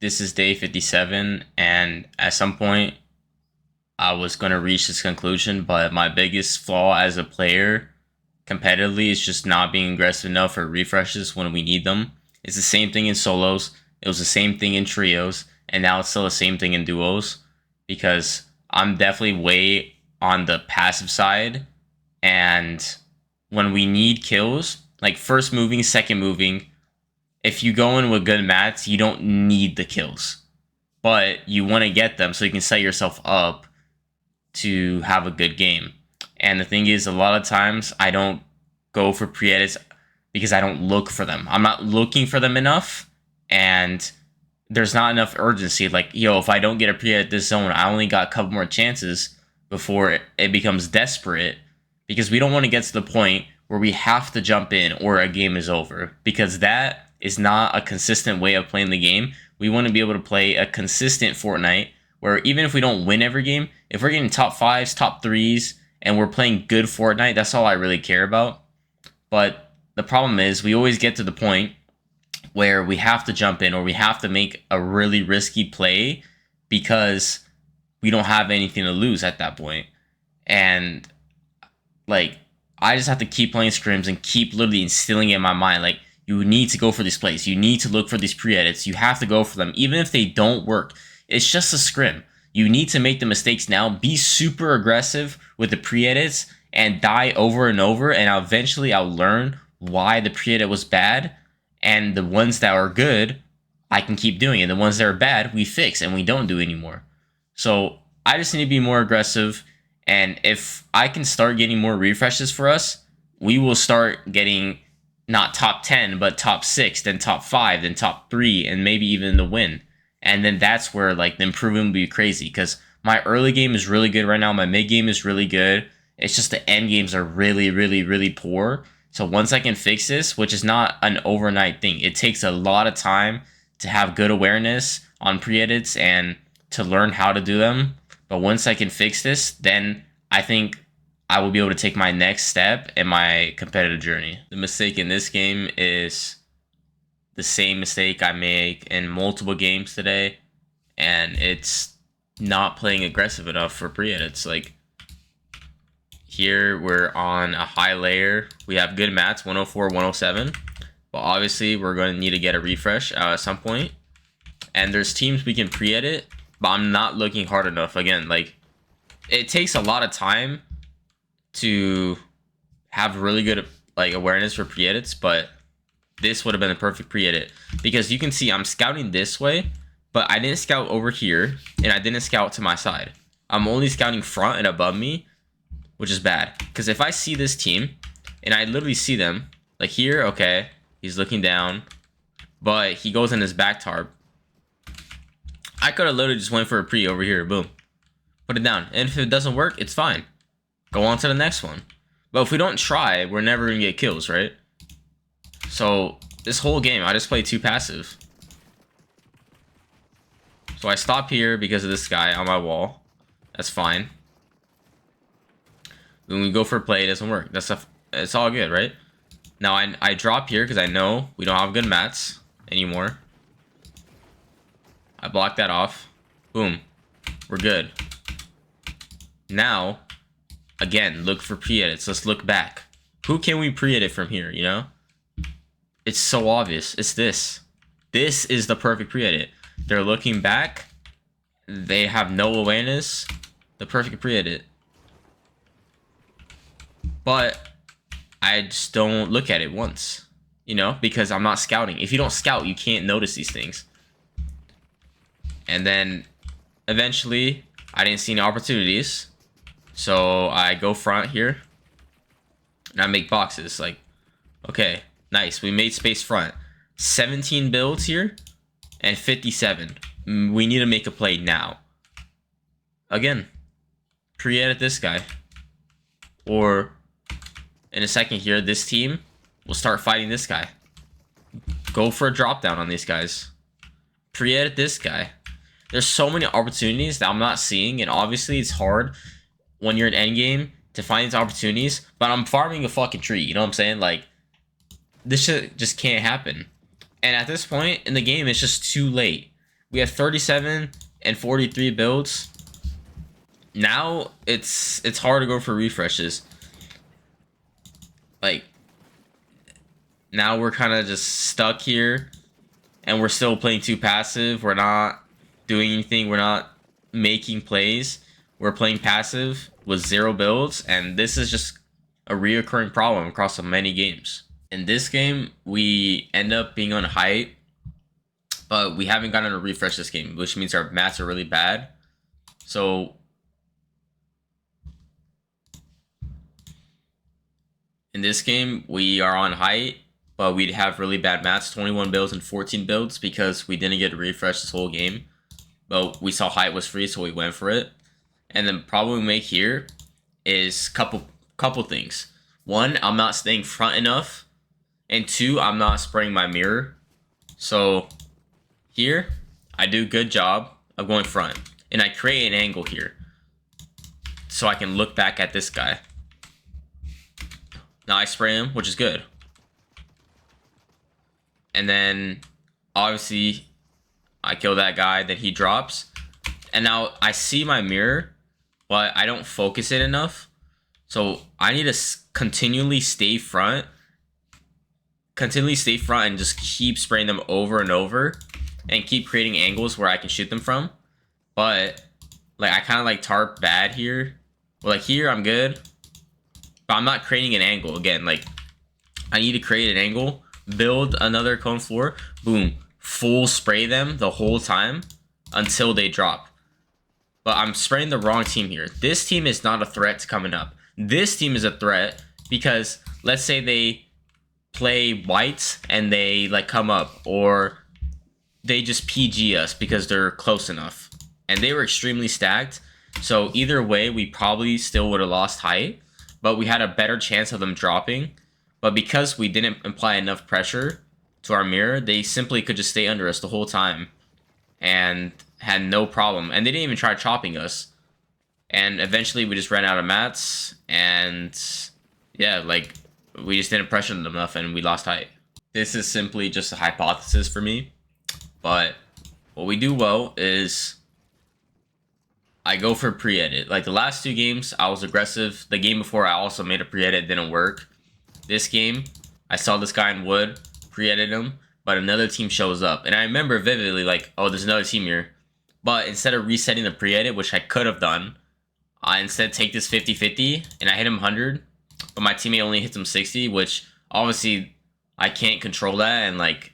This is day 57, and at some point, I was going to reach this conclusion, but my biggest flaw as a player competitively is just not being aggressive enough for refreshes when we need them. It's the same thing in solos, it was the same thing in trios, and now it's still the same thing in duos because I'm definitely way on the passive side. And when we need kills, like first moving, second moving, if you go in with good mats, you don't need the kills, but you want to get them so you can set yourself up to have a good game. And the thing is, a lot of times I don't go for pre-edits because I don't look for them. I'm not looking for them enough, and there's not enough urgency. Like, yo, if I don't get a pre-edit this zone, I only got a couple more chances before it becomes desperate, because we don't want to get to the point where we have to jump in or a game is over, because that is not a consistent way of playing the game. We want to be able to play a consistent Fortnite where even if we don't win every game, if we're getting top fives, top threes, and we're playing good Fortnite, that's all I really care about. But the problem is we always get to the point where we have to jump in or we have to make a really risky play because we don't have anything to lose at that point. And like, I just have to keep playing scrims and keep literally instilling it in my mind, like, you need to go for these plays. You need to look for these pre-edits. You have to go for them. Even if they don't work, it's just a scrim. You need to make the mistakes now. Be super aggressive with the pre-edits and die over and over. And eventually I'll learn why the pre-edit was bad. And the ones that are good, I can keep doing it. The ones that are bad, we fix and we don't do anymore. So I just need to be more aggressive. And if I can start getting more refreshes for us, we will start getting not top 10, but top 6, then top 5, then top 3, and maybe even the win. And then that's where like the improvement will be crazy, because my early game is really good right now. My mid game is really good. It's just the end games are really, really, really poor. So once I can fix this, which is not an overnight thing, it takes a lot of time to have good awareness on pre-edits and to learn how to do them. But once I can fix this, then I think I will be able to take my next step in my competitive journey. The mistake in this game is the same mistake I make in multiple games today, and it's not playing aggressive enough for pre-edits. Like, here we're on a high layer. We have good mats, 104, 107, but obviously we're going to need to get a refresh at some point. And there's teams we can pre-edit, but I'm not looking hard enough. Again, like, it takes a lot of time to have really good like awareness for pre-edits, but this would have been the perfect pre-edit, because you can see I'm scouting this way, but I didn't scout over here and I didn't scout to my side. I'm only scouting front and above me, which is bad, because if I see this team and I literally see them like here, okay, he's looking down, but he goes in his back tarp, I could have literally just went for a pre over here, boom, put it down, and if it doesn't work, it's fine, go on to the next one. But if we don't try, we're never gonna get kills, right? So this whole game, I just played too passive. So I stop here because of this guy on my wall. That's fine. When we go for a play, it doesn't work. It's all good, right? Now I drop here because I know we don't have good mats anymore. I block that off. Boom. We're good. Now, again, look for pre-edits. Let's look back. Who can we pre-edit from here, you know? It's so obvious. It's this. This is the perfect pre-edit. They're looking back. They have no awareness. The perfect pre-edit. But I just don't look at it once, you know, because I'm not scouting. If you don't scout, you can't notice these things. And then eventually I didn't see any opportunities, so I go front here and I make boxes. Like, okay, nice, we made space front. 17 builds here and 57. We need to make a play now. Again, pre-edit this guy, or in a second here, this team will start fighting this guy. Go for a drop down on these guys. Pre-edit this guy. There's so many opportunities that I'm not seeing, and obviously it's hard when you're in endgame to find these opportunities, but I'm farming a fucking tree, you know what I'm saying? Like, this shit just can't happen. And at this point in the game, it's just too late. We have 37 and 43 builds. Now it's hard to go for refreshes. Like, now we're kind of just stuck here, and we're still playing too passive. We're not doing anything. We're not making plays. We're playing passive with 0 builds, and this is just a reoccurring problem across so many games. In this game, we end up being on height, but we haven't gotten a refresh this game, which means our mats are really bad. So in this game, we are on height, but we'd have really bad mats, 21 builds and 14 builds, because we didn't get a refresh this whole game. But we saw height was free, so we went for it. And the problem we make here is couple things. One, I'm not staying front enough. And 2, I'm not spraying my mirror. So here, I do a good job of going front. And I create an angle here, so I can look back at this guy. Now I spray him, which is good. And then, obviously, I kill that guy, then he drops. And now I see my mirror, but I don't focus it enough. So I need to continually stay front. And just keep spraying them over and over. And keep creating angles where I can shoot them from. But, like, I kind of like tarp bad here. Well, like, here I'm good. But I'm not creating an angle. Again, like, I need to create an angle. Build another cone floor. Boom. Full spray them the whole time until they drop. But I'm spraying the wrong team here. This team is not a threat to coming up. This team is a threat because let's say they play whites and they like come up, or they just PG us because they're close enough. And they were extremely stacked. So either way, we probably still would have lost height, but we had a better chance of them dropping. But because we didn't apply enough pressure to our mirror, they simply could just stay under us the whole time and had no problem. And they didn't even try chopping us. And eventually we just ran out of mats, and yeah, like, we just didn't pressure them enough and we lost height. This is simply just a hypothesis for me, but what we do well is I go for pre-edit. Like the last 2 games, I was aggressive. The game before, I also made a pre-edit, didn't work. This game, I saw this guy in wood, pre-edited him, but another team shows up. And I remember vividly, like, oh, there's another team here. But instead of resetting the pre-edit, which I could have done, I instead take this 50-50, and I hit him 100. But my teammate only hits him 60, which obviously I can't control that. And, like,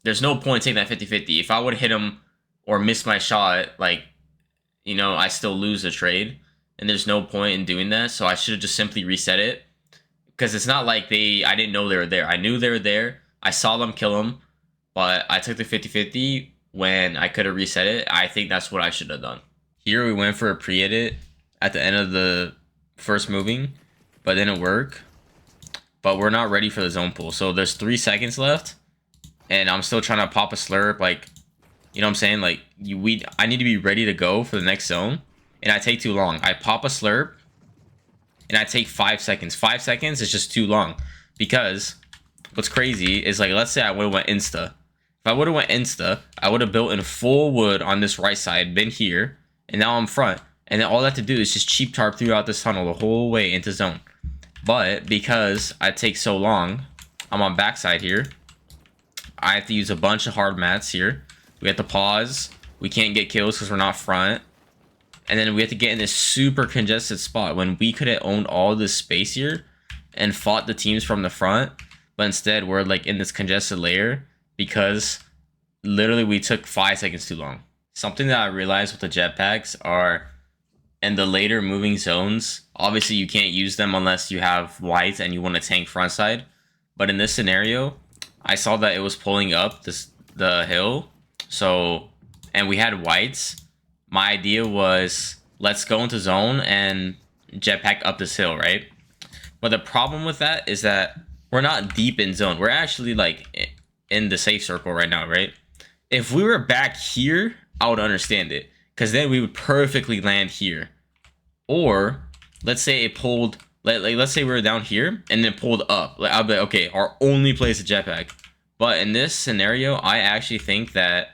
there's no point taking that 50-50. If I would hit him or miss my shot, like, you know, I still lose the trade. And there's no point in doing that. So I should have just simply reset it. Because it's not like I didn't know they were there. I knew they were there. I saw them kill them. But I took the 50-50 when I could have reset it. I think that's what I should have done. Here we went for a pre-edit at the end of the first moving, but didn't work. But we're not ready for the zone pull. So there's 3 seconds left. And I'm still trying to pop a slurp. Like, you know what I'm saying? Like, I need to be ready to go for the next zone. And I take too long. I pop a slurp. And I take 5 seconds. 5 seconds is just too long. Because what's crazy is, like, let's say I would have went insta. If I would have went insta, I would have built in full wood on this right side, been here, and now I'm front. And then all I have to do is just cheap tarp throughout this tunnel the whole way into zone. But because I take so long, I'm on backside here. I have to use a bunch of hard mats here. We have to pause. We can't get kills because we're not front. And then we have to get in this super congested spot when we could have owned all this space here and fought the teams from the front. But instead, we're like in this congested layer because literally we took 5 seconds too long. Something that I realized with the jetpacks are in the later moving zones, obviously you can't use them unless you have whites and you want to tank front side. But in this scenario, I saw that it was pulling up the hill. So, and we had whites. My idea was, let's go into zone and jetpack up this hill, right? But the problem with that is that we're not deep in zone. We're actually like in the safe circle right now, right? If we were back here, I would understand it, because then we would perfectly land here. Or let's say it pulled, let's say we were down here and then pulled up. Like, I'll be like, okay, our only place to jetpack. But in this scenario, I actually think that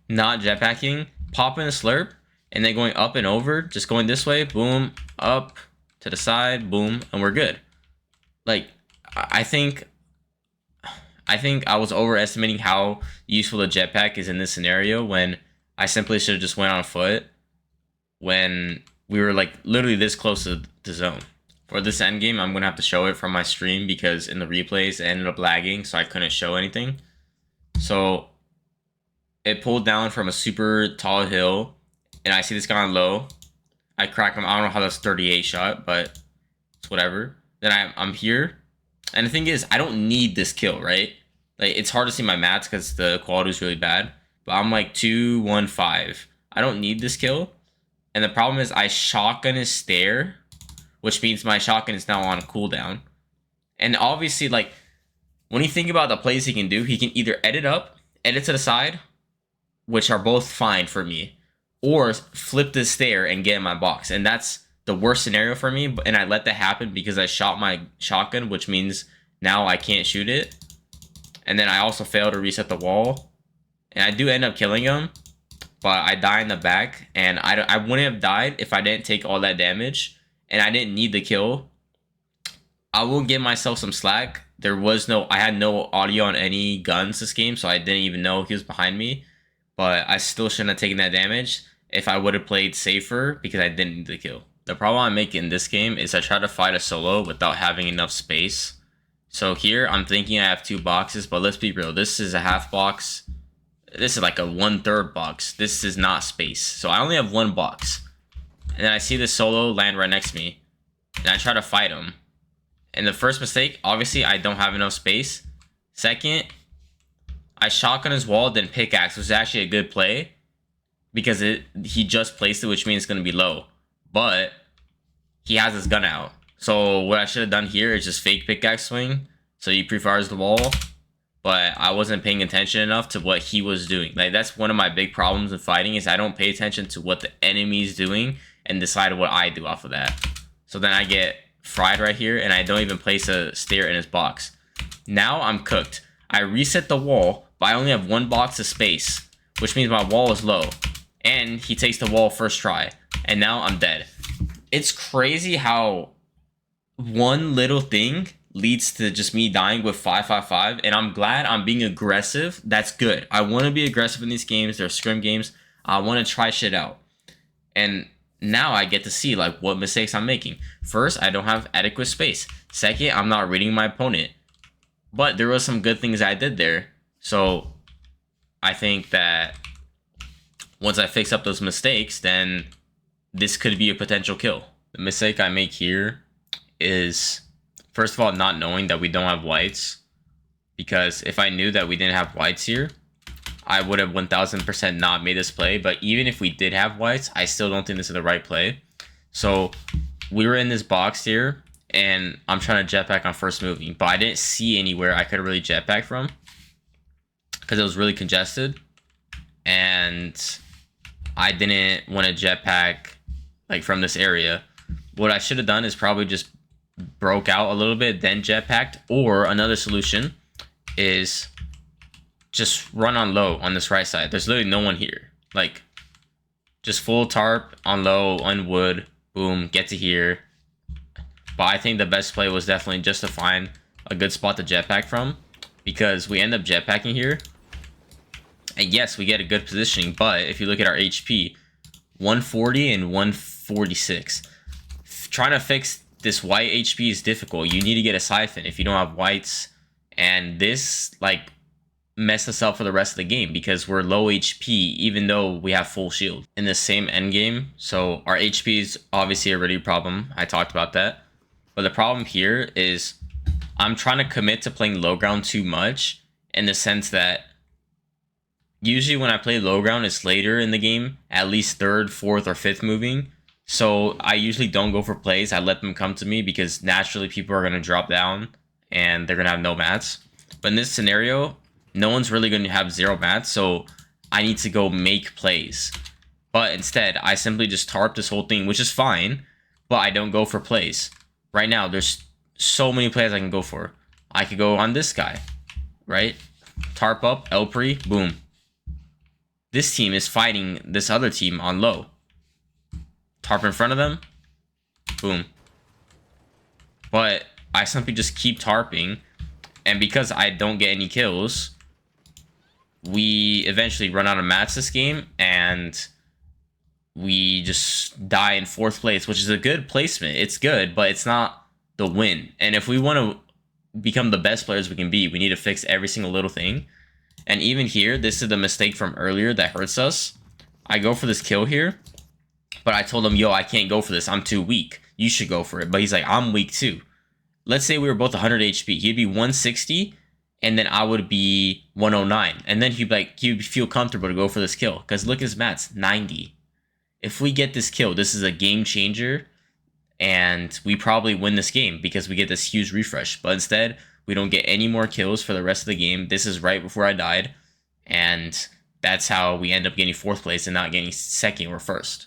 not jetpacking, popping a slurp, and then going up and over, just going this way, boom, up to the side, boom, and we're good. Like, I think I was overestimating how useful the jetpack is in this scenario when I simply should have just went on foot when we were like literally this close to the zone. For this end game, I'm gonna have to show it from my stream because in the replays it ended up lagging, so I couldn't show anything. So it pulled down from a super tall hill, and I see this guy on low. I crack him. I don't know how that's 38 shot, but it's whatever. Then I'm here, and the thing is, I don't need this kill, right? Like, it's hard to see my mats because the quality is really bad. But I'm like 2-1-5. I don't need this kill. And the problem is I shotgun his stare, which means my shotgun is now on cooldown. And obviously, like, when you think about the plays he can do, he can either edit up, edit to the side, which are both fine for me, or flip the stare and get in my box. And that's the worst scenario for me. And I let that happen because I shot my shotgun, which means now I can't shoot it. And then I also fail to reset the wall. And I do end up killing him, but I die in the back. And I wouldn't have died if I didn't take all that damage. And I didn't need the kill. I will give myself some slack. I had no audio on any guns this game, so I didn't even know he was behind me. But I still shouldn't have taken that damage if I would have played safer because I didn't need the kill. The problem I make in this game is I try to fight a solo without having enough space. So here, I'm thinking I have 2 boxes, but let's be real. This is a half box. This is like a 1/3 box. This is not space. So I only have 1 box. And then I see this solo land right next to me. And I try to fight him. And the first mistake, obviously, I don't have enough space. Second, I shotgun his wall, then pickaxe, which is actually a good play. Because he just placed it, which means it's going to be low. But he has his gun out. So what I should have done here is just fake pickaxe swing. So he pre-fires the wall. But I wasn't paying attention enough to what he was doing. Like, that's one of my big problems in fighting is I don't pay attention to what the enemy is doing and decide what I do off of that. So then I get fried right here and I don't even place a stair in his box. Now I'm cooked. I reset the wall, but I only have 1 box of space, which means my wall is low. And he takes the wall first try. And now I'm dead. It's crazy how one little thing leads to just me dying with 5-5-5, and I'm glad I'm being aggressive. That's good. I want to be aggressive in these games. They're scrim games. I want to try shit out. And now I get to see like what mistakes I'm making. First, I don't have adequate space. Second, I'm not reading my opponent. But there were some good things I did there. So I think that once I fix up those mistakes, then this could be a potential kill. The mistake I make here is, first of all, not knowing that we don't have whites. Because if I knew that we didn't have whites here, I would have 1000% not made this play. But even if we did have whites, I still don't think this is the right play. So we were in this box here, and I'm trying to jetpack on first moving. But I didn't see anywhere I could really jetpack from because it was really congested. And I didn't want to jetpack like from this area. What I should have done is probably just broke out a little bit, then jetpacked. Or another solution is just run on low on this right side. There's literally no one here. Like, just full tarp on low, on wood, boom, get to here. But I think the best play was definitely just to find a good spot to jetpack from, because we end up jetpacking here. And yes, we get a good positioning, but if you look at our HP, 140 and 146. Trying to fix this white HP is difficult. You need to get a siphon if you don't have whites. And this, like, messed us up for the rest of the game because we're low HP even though we have full shield. In the same end game, so our HP is obviously already a problem. I talked about that. But the problem here is I'm trying to commit to playing low ground too much, in the sense that usually when I play low ground, it's later in the game, at least 3rd, 4th, or 5th moving. So I usually don't go for plays. I let them come to me because naturally people are going to drop down and they're going to have no mats. But in this scenario, no one's really going to have 0 mats, so I need to go make plays. But instead, I simply just tarp this whole thing, which is fine, but I don't go for plays. Right now, there's so many plays I can go for. I could go on this guy, right? Tarp up, Elpre, boom. This team is fighting this other team on low. Tarp in front of them, boom. But I simply just keep tarping, and because I don't get any kills, we eventually run out of mats this game, and we just die in 4th place, which is a good placement. It's good, but it's not the win. And if we want to become the best players we can be, we need to fix every single little thing. And even here, this is the mistake from earlier that hurts us. I go for this kill here, but I told him, yo, I can't go for this. I'm too weak. You should go for it. But he's like, I'm weak too. Let's say we were both 100 HP. He'd be 160, and then I would be 109. And then he'd feel comfortable to go for this kill. Because look at his mats, 90. If we get this kill, this is a game changer, and we probably win this game because we get this huge refresh. But instead, we don't get any more kills for the rest of the game. This is right before I died, and that's how we end up getting 4th place and not getting 2nd or 1st.